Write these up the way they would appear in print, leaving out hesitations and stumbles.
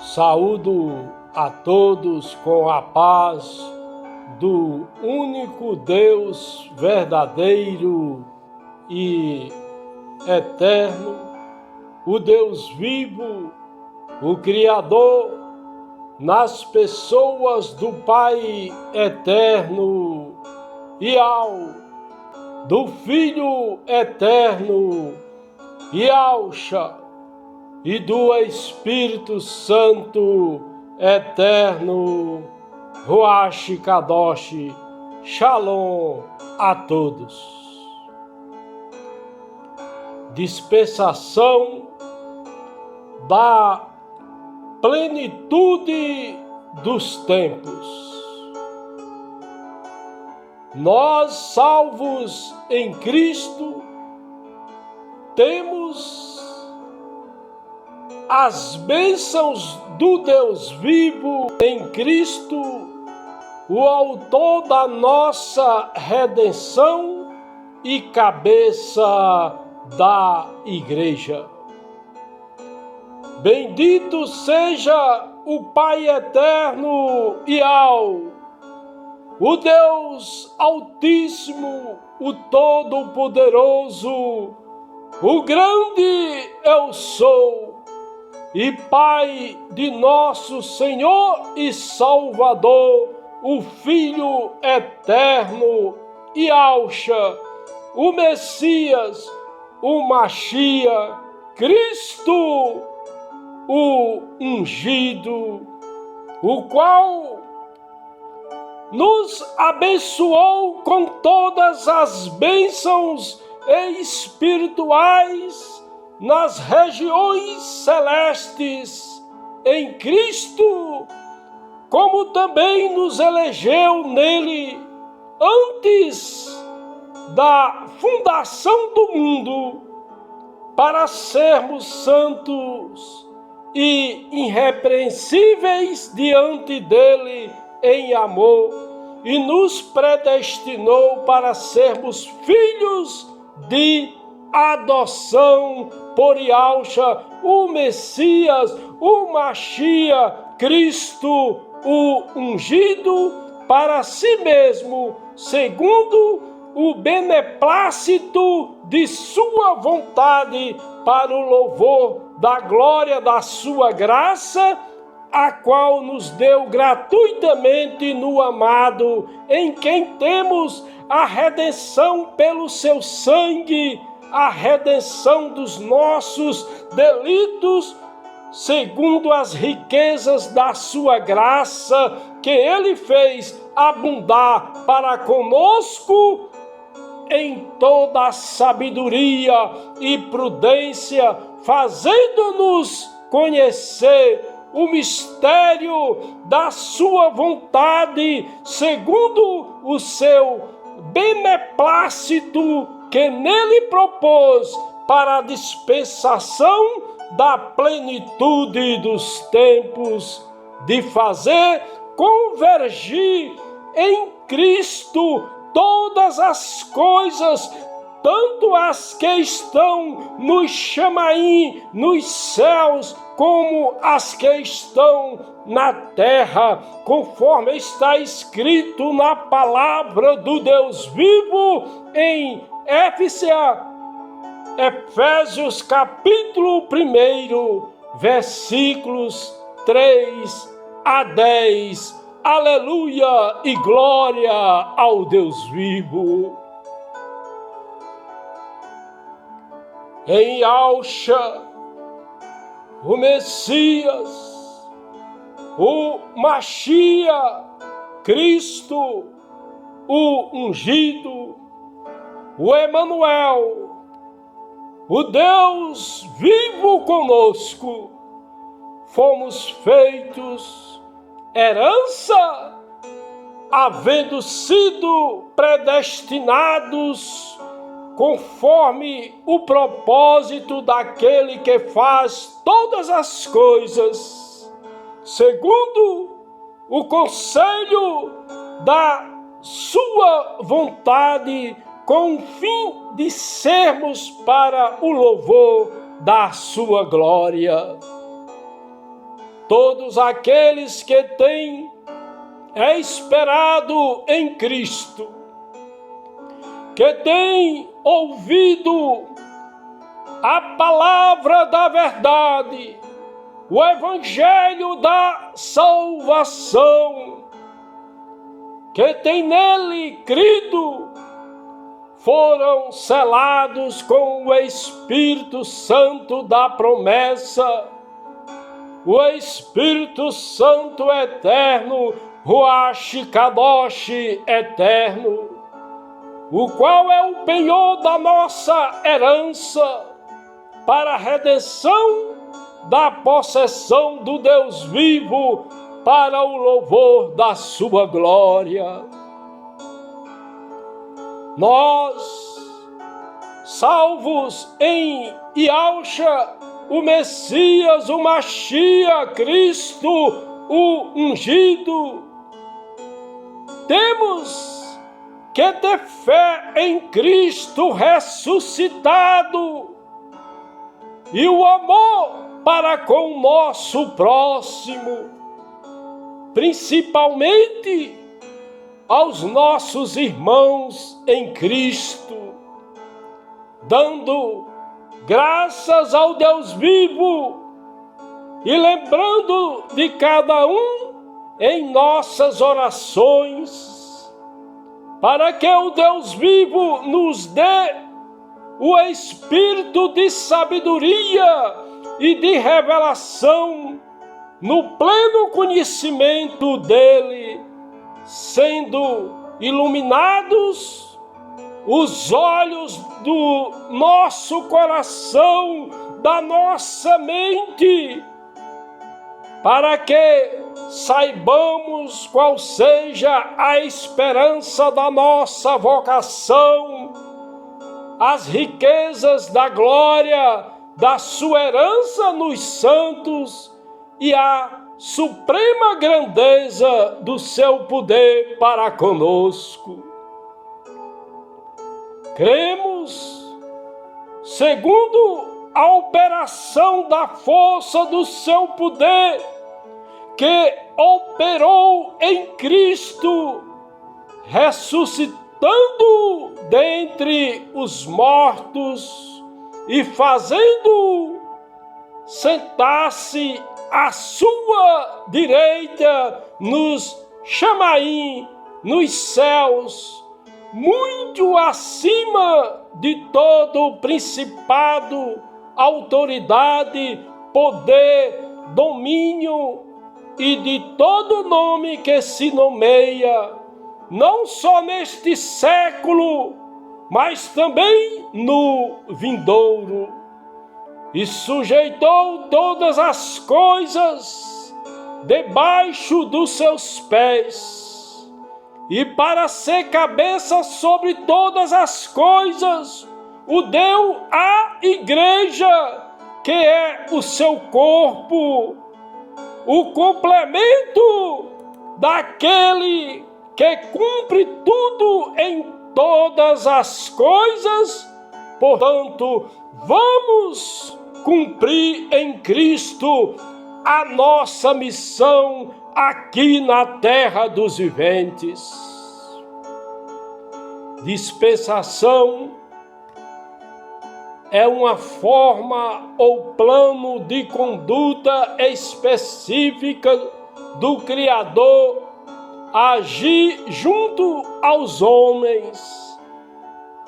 Saúdo a todos com a paz do único Deus verdadeiro e eterno, o Deus vivo, o Criador, nas pessoas do Pai eterno e do Filho eterno Yahshua e do Espírito Santo eterno, Ruach Kadosh, Shalom a todos. Dispensação da plenitude dos tempos. Nós, salvos em Cristo, temos as bênçãos do Deus vivo em Cristo, o autor da nossa redenção e cabeça da igreja. Bendito seja o Pai eterno e o Deus Altíssimo, o Todo-Poderoso, o grande eu sou, e Pai de nosso Senhor e Salvador, o Filho eterno, Yahshua, o Messias, o Mashiach, Cristo, o ungido, o qual nos abençoou com todas as bênçãos espirituais nas regiões celestes em Cristo, como também nos elegeu nele antes da fundação do mundo, para sermos santos e irrepreensíveis diante dele em amor, e nos predestinou para sermos filhos de adoção por Yahshua, o Messias, o Mashiach, Cristo, o ungido, para si mesmo, segundo o beneplácito de sua vontade, para o louvor da glória da sua graça, a qual nos deu gratuitamente no amado, em quem temos a redenção pelo seu sangue, a redenção dos nossos delitos, segundo as riquezas da sua graça, que ele fez abundar para conosco em toda a sabedoria e prudência, fazendo-nos conhecer o mistério da sua vontade, segundo o seu beneplácito que nele propôs para a dispensação da plenitude dos tempos, de fazer convergir em Cristo todas as coisas, tanto as que estão nos Chamaim, nos céus, como as que estão na terra, conforme está escrito na palavra do Deus vivo em Efésios capítulo 1, versículos 3 a 10. Aleluia e glória ao Deus vivo. Em Yahshua, o Messias, o Mashiach, Cristo, o ungido, o Emanuel, o Deus vivo conosco, fomos feitos herança, havendo sido predestinados conforme o propósito daquele que faz todas as coisas, segundo o conselho da sua vontade, com o fim de sermos para o louvor da sua glória. todos aqueles que têm esperado em Cristo, que têm ouvido a palavra da verdade, o evangelho da salvação, que têm nele crido, foram selados com o Espírito Santo da promessa, o Espírito Santo eterno, Ruach Kadosh eterno, o qual é o penhor da nossa herança para a redenção da possessão do Deus vivo, para o louvor da sua glória. Nós, salvos em Yahushua, o Messias, o Mashiach, Cristo, o ungido, temos que ter fé em Cristo ressuscitado e o amor para com o nosso próximo, principalmente aos nossos irmãos em Cristo, dando graças ao Deus vivo e lembrando de cada um em nossas orações, para que o Deus vivo nos dê o espírito de sabedoria e de revelação no pleno conhecimento dele, sendo iluminados os olhos do nosso coração, da nossa mente, para que saibamos qual seja a esperança da nossa vocação, as riquezas da glória da sua herança nos santos e a suprema grandeza do seu poder para conosco. Cremos, segundo a operação da força do seu poder, que operou em Cristo, ressuscitando dentre os mortos e fazendo sentar-se à sua direita nos Chamaim, nos céus, muito acima de todo principado, autoridade, poder, domínio e de todo nome que se nomeia, não só neste século, mas também no vindouro. E sujeitou todas as coisas debaixo dos seus pés, e para ser cabeça sobre todas as coisas, o deu à igreja, que é o seu corpo, o complemento daquele que cumpre tudo em todas as coisas. Portanto, vamos cumprir em Cristo a nossa missão aqui na terra dos viventes. Dispensação é uma forma ou plano de conduta específica do Criador agir junto aos homens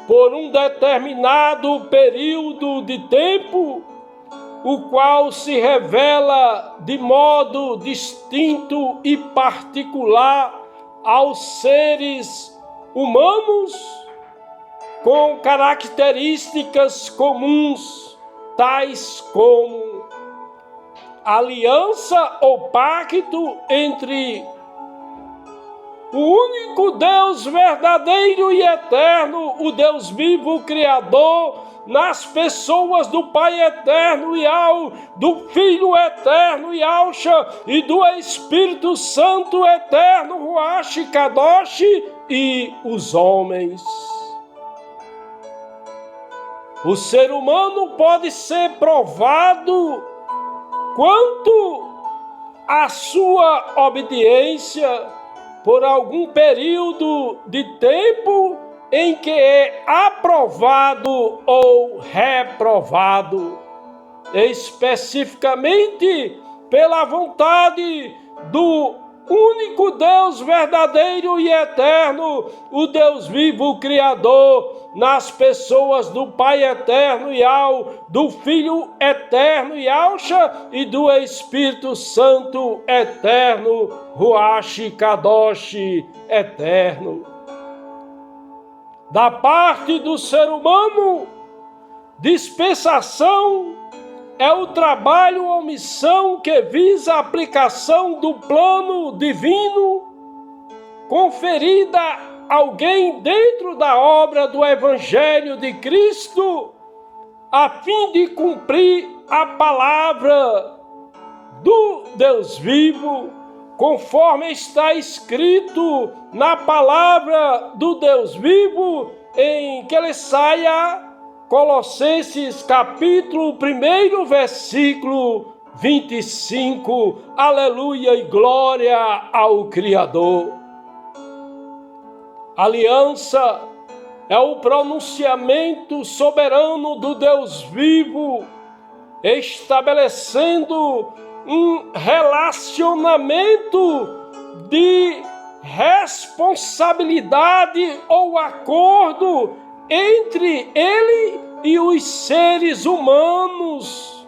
por um determinado período de tempo, o qual se revela de modo distinto e particular aos seres humanos, com características comuns, tais como aliança ou pacto entre o único Deus verdadeiro e eterno, o Deus vivo, o Criador, nas pessoas do Pai eterno do Filho eterno Yahushua e do Espírito Santo eterno Ruach Kadosh e os homens. O ser humano pode ser provado quanto a sua obediência por algum período de tempo em que é aprovado ou reprovado, especificamente pela vontade do único Deus verdadeiro e eterno, o Deus vivo Criador, nas pessoas do Pai eterno Yahweh, do Filho eterno Yahshua e do Espírito Santo eterno, Ruach Kadosh eterno. Da parte do ser humano, dispensação é o trabalho ou missão que visa a aplicação do plano divino conferida a alguém dentro da obra do Evangelho de Cristo, a fim de cumprir a palavra do Deus vivo, conforme está escrito na palavra do Deus vivo, em que ele saia Colossenses capítulo 1, versículo 25. Aleluia e glória ao Criador. Aliança é o pronunciamento soberano do Deus vivo, estabelecendo um relacionamento de responsabilidade ou acordo entre ele e os seres humanos,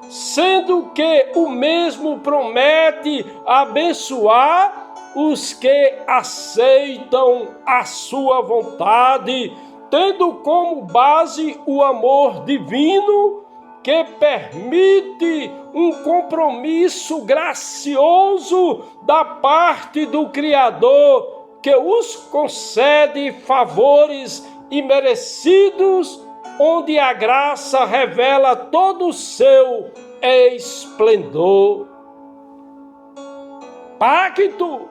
sendo que o mesmo promete abençoar os que aceitam a sua vontade, tendo como base o amor divino que permite um compromisso gracioso da parte do Criador, que os concede favores imerecidos, onde a graça revela todo o seu esplendor. Pacto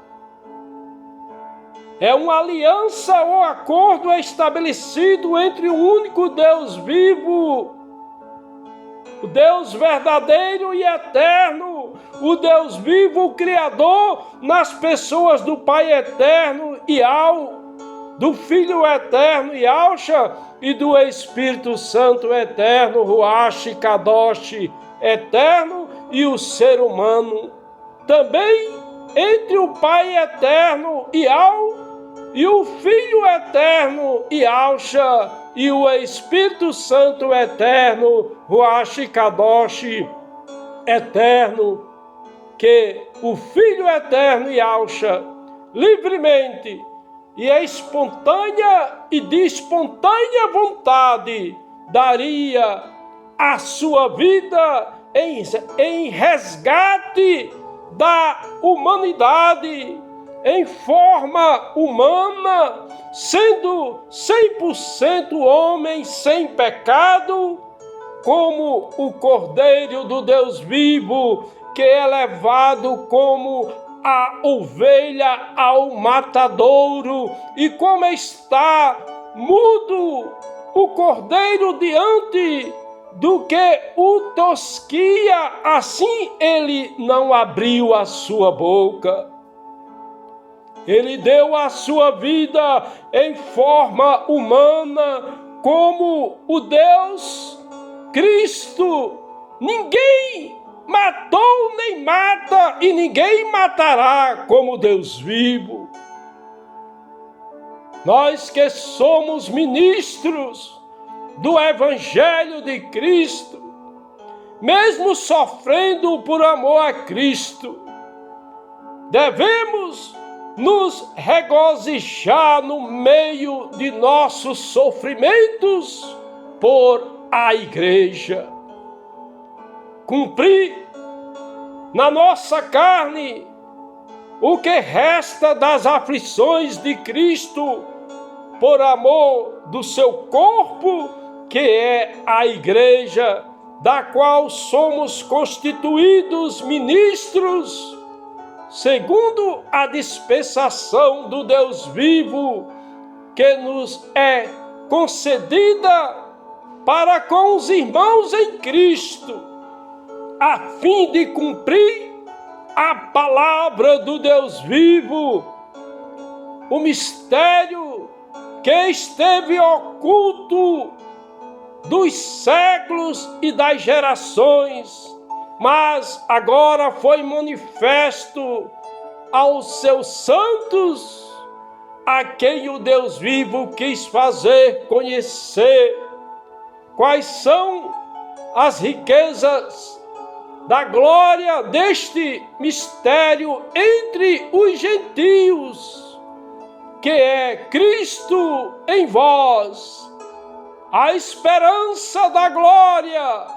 é uma aliança ou acordo estabelecido entre o único Deus vivo, o Deus verdadeiro e eterno, o Deus vivo, o Criador, nas pessoas do Pai eterno Yahweh, do Filho eterno Yahshua e do Espírito Santo eterno, Ruach Kadosh eterno, e o ser humano. Também entre o Pai eterno Yahweh e o Filho eterno Yahshua e o Espírito Santo eterno, Ruach Kadosh eterno, que o Filho eterno Yahshua livremente e espontânea e de espontânea vontade daria a sua vida em resgate da humanidade, em forma humana, sendo 100% homem sem pecado, como o Cordeiro do Deus vivo, que é levado como a ovelha ao matadouro, e como está mudo o cordeiro diante do que o tosquia, assim ele não abriu a sua boca. Ele deu a sua vida em forma humana, como o Deus Cristo. Ninguém matou nem mata, e ninguém matará como Deus vivo. Nós que somos ministros do Evangelho de Cristo, mesmo sofrendo por amor a Cristo, devemos nos regozijar no meio de nossos sofrimentos por a Igreja. Cumprir na nossa carne o que resta das aflições de Cristo por amor do seu corpo, que é a Igreja, da qual somos constituídos ministros, segundo a dispensação do Deus vivo, que nos é concedida para com os irmãos em Cristo, a fim de cumprir a palavra do Deus vivo, o mistério que esteve oculto dos séculos e das gerações, mas agora foi manifesto aos seus santos, a quem o Deus vivo quis fazer conhecer quais são as riquezas da glória deste mistério entre os gentios, que é Cristo em vós, a esperança da glória,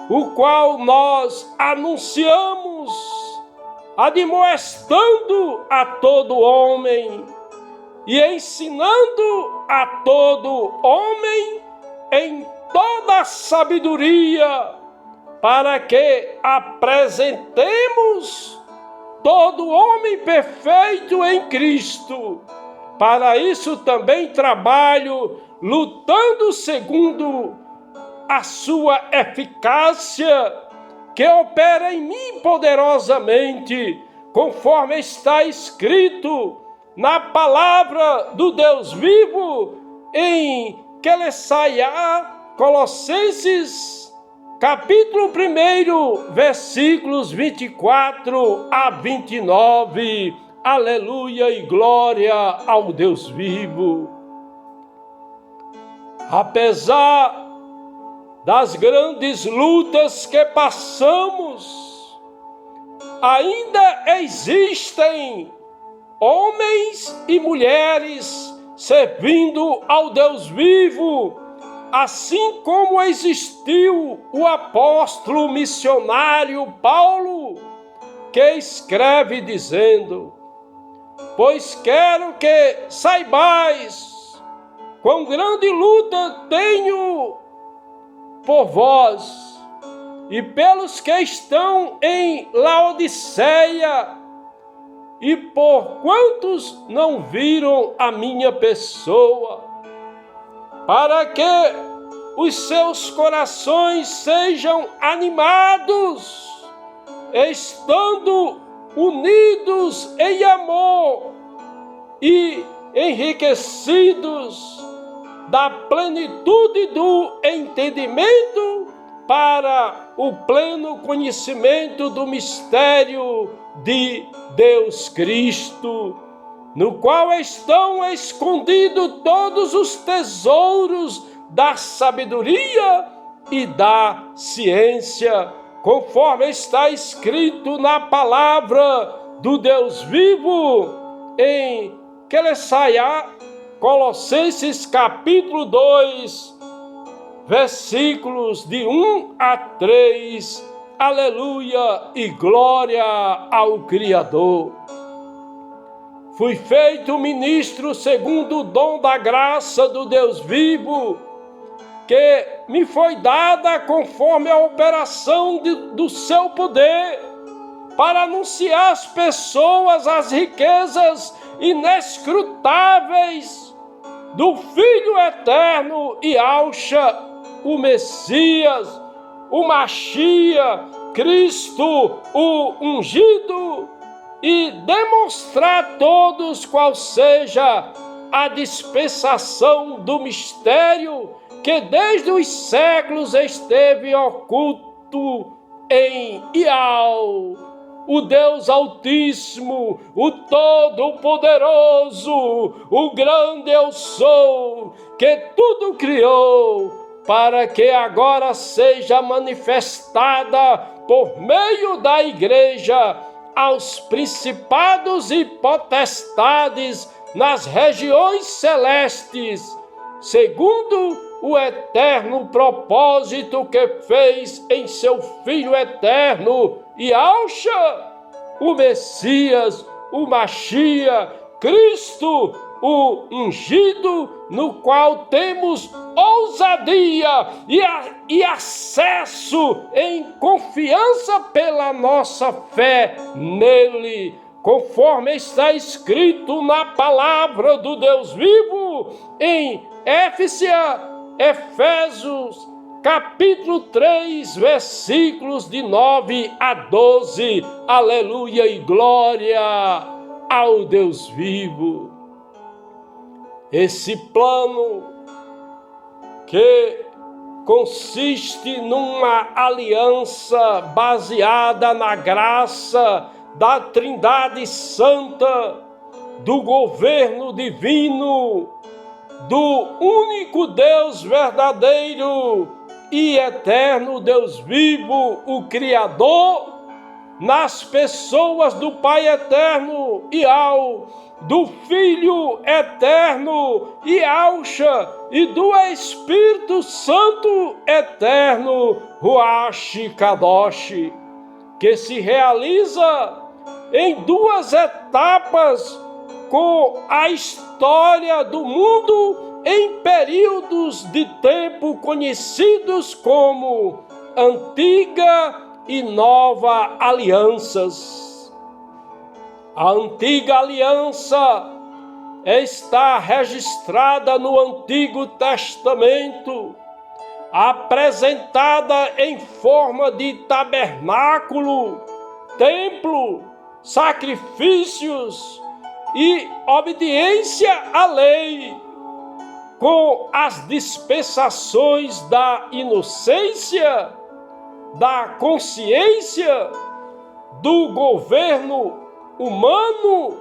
o qual nós anunciamos, admoestando a todo homem e ensinando a todo homem em toda a sabedoria, para que apresentemos todo homem perfeito em Cristo. Para isso também trabalho, lutando segundo a sua eficácia, que opera em mim poderosamente, conforme está escrito na palavra do Deus vivo, em Colossenses, capítulo 1, versículos 24 a 29. Aleluia e glória ao Deus vivo. Apesar das grandes lutas que passamos, ainda existem homens e mulheres servindo ao Deus vivo, assim como existiu o apóstolo missionário Paulo, que escreve dizendo: pois quero que saibais quão grande luta tenho por vós e pelos que estão em Laodiceia, e por quantos não viram a minha pessoa, para que os seus corações sejam animados, estando unidos em amor e enriquecidos da plenitude do entendimento, para o pleno conhecimento do mistério de Deus Cristo, no qual estão escondidos todos os tesouros da sabedoria e da ciência, conforme está escrito na palavra do Deus vivo, em Colossenses capítulo 2, versículos de 1 a 3. Aleluia e glória ao Criador. Fui feito ministro segundo o dom da graça do Deus vivo, que me foi dada conforme a operação do seu poder, para anunciar às pessoas as riquezas inescrutáveis do Filho eterno e Yahshua, o Messias, o Machia, Cristo, o ungido, e demonstrar a todos qual seja a dispensação do mistério que desde os séculos esteve oculto em Ial, o Deus Altíssimo, o Todo-Poderoso, o grande eu sou, que tudo criou, para que agora seja manifestada por meio da igreja aos principados e potestades nas regiões celestes, segundo o eterno propósito que fez em seu Filho eterno, Yahshua, o Messias, o Machia, Cristo, o ungido, no qual temos ousadia e acesso em confiança pela nossa fé nele, conforme está escrito na palavra do Deus vivo em Efésios, capítulo 3, versículos de 9 a 12. Aleluia e glória ao Deus vivo. Esse plano que consiste numa aliança baseada na graça da Trindade Santa, do governo divino, do único Deus verdadeiro e eterno Deus vivo, o Criador, nas pessoas do Pai eterno e do Filho eterno e e do Espírito Santo eterno, Ruach Kadosh, que se realiza em duas etapas com a história do mundo em períodos de tempo conhecidos como Antiga e Nova Alianças. A Antiga Aliança está registrada no Antigo Testamento, apresentada em forma de tabernáculo, templo, sacrifícios e obediência à lei, com as dispensações da inocência, da consciência, do governo humano,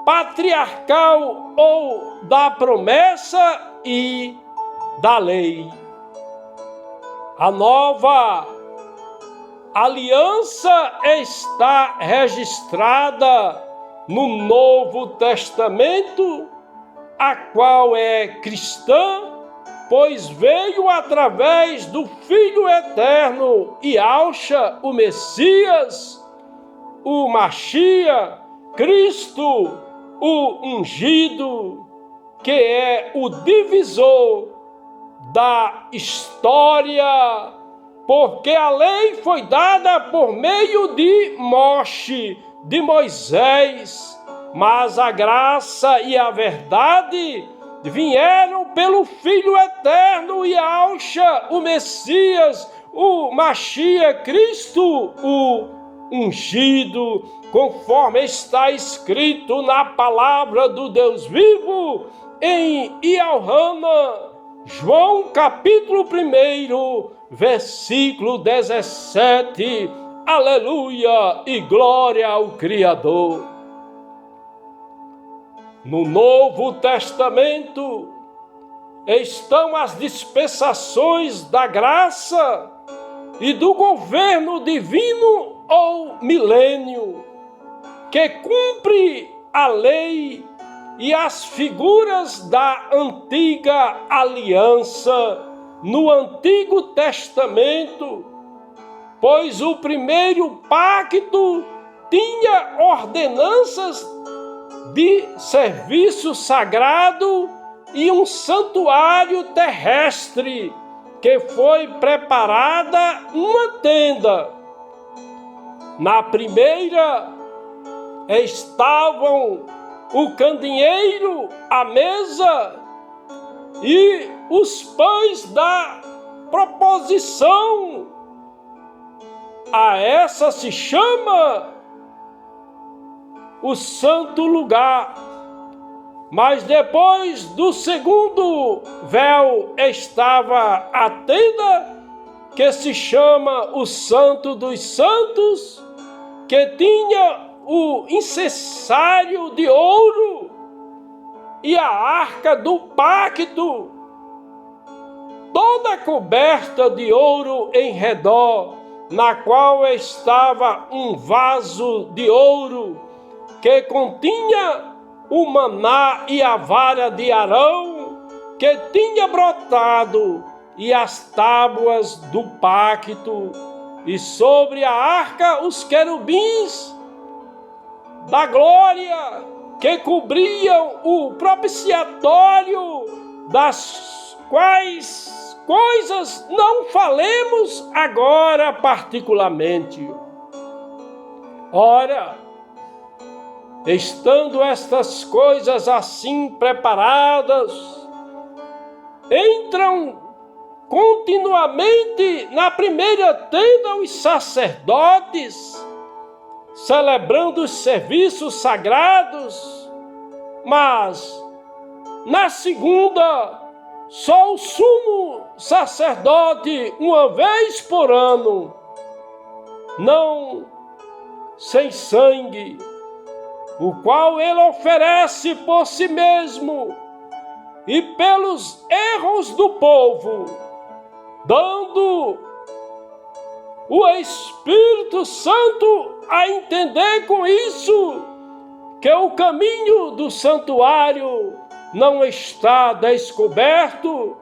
patriarcal ou da promessa e da lei. A nova aliança está registrada no Novo Testamento, a qual é cristã, pois veio através do Filho Eterno Yahushua, o Messias, o Mashiach, Cristo, o ungido, que é o divisor da história, porque a lei foi dada por meio de Moshe, de Moisés, mas a graça e a verdade vieram pelo Filho Eterno Yahushua, o Messias, o Mashiach, Cristo, o ungido, conforme está escrito na palavra do Deus vivo em Iohana, João capítulo 1, versículo 17. Aleluia e glória ao Criador. No Novo Testamento estão as dispensações da graça e do governo divino ou milênio, que cumpre a lei e as figuras da antiga aliança no Antigo Testamento, pois o primeiro pacto tinha ordenanças de serviço sagrado e um santuário terrestre, que foi preparada uma tenda. Na primeira estavam o candeeiro, a mesa e os pães da proposição. A essa se chama o santo lugar. Mas depois do segundo véu estava a tenda, que se chama o Santo dos Santos, que tinha o incensário de ouro e a arca do pacto, toda coberta de ouro em redor, na qual estava um vaso de ouro que continha o maná e a vara de Arão que tinha brotado e as tábuas do pacto, e sobre a arca os querubins da glória que cobriam o propiciatório, das quais coisas não falemos agora particularmente. Ora, estando estas coisas assim preparadas, entram continuamente na primeira tenda os sacerdotes, celebrando os serviços sagrados, mas na segunda, só o sumo sacerdote, uma vez por ano, não sem sangue, o qual ele oferece por si mesmo e pelos erros do povo, dando o Espírito Santo a entender com isso que o caminho do santuário não está descoberto,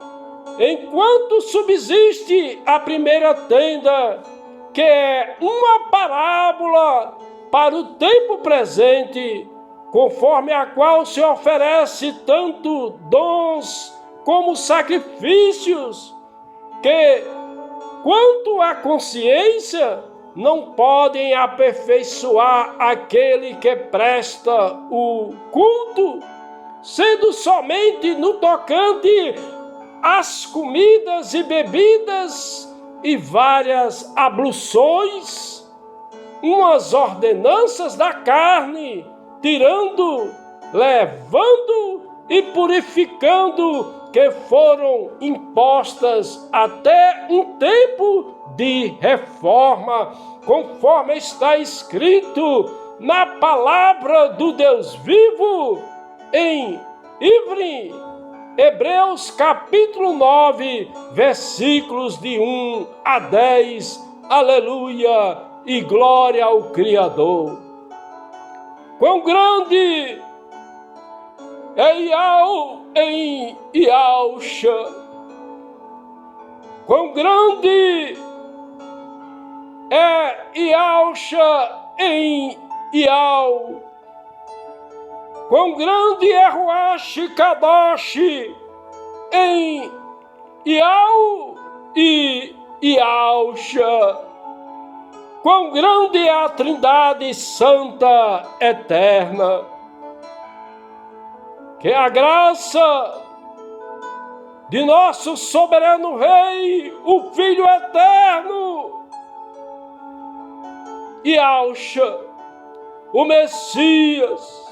enquanto subsiste a primeira tenda, que é uma parábola para o tempo presente, conforme a qual se oferece tanto dons como sacrifícios, que, quanto à consciência, não podem aperfeiçoar aquele que presta o culto, sendo somente no tocante às comidas e bebidas e várias abluções, umas ordenanças da carne, tirando, levando e purificando, que foram impostas até um tempo de reforma, conforme está escrito na palavra do Deus vivo, em Hebreus capítulo 9, versículos de 1 a 10, aleluia, e glória ao Criador. Quão grande é Iau em Iauxa, quão grande é Iauxa em Iau, quão grande é Ruach Kadosh em Iau e Iauxa, quão grande é a Trindade Santa Eterna. Que a graça de nosso soberano Rei, o Filho Eterno, Iauxa, o Messias,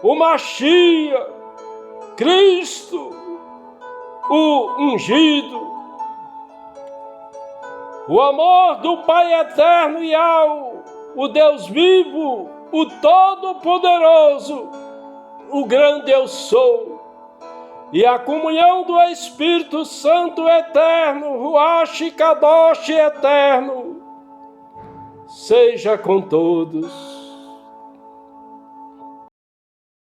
o Mashiach, Cristo, o ungido, o amor do Pai Eterno Iau, o Deus vivo, o Todo-Poderoso, o grande eu sou, e a comunhão do Espírito Santo Eterno, Ruach Kadosh Eterno, seja com todos.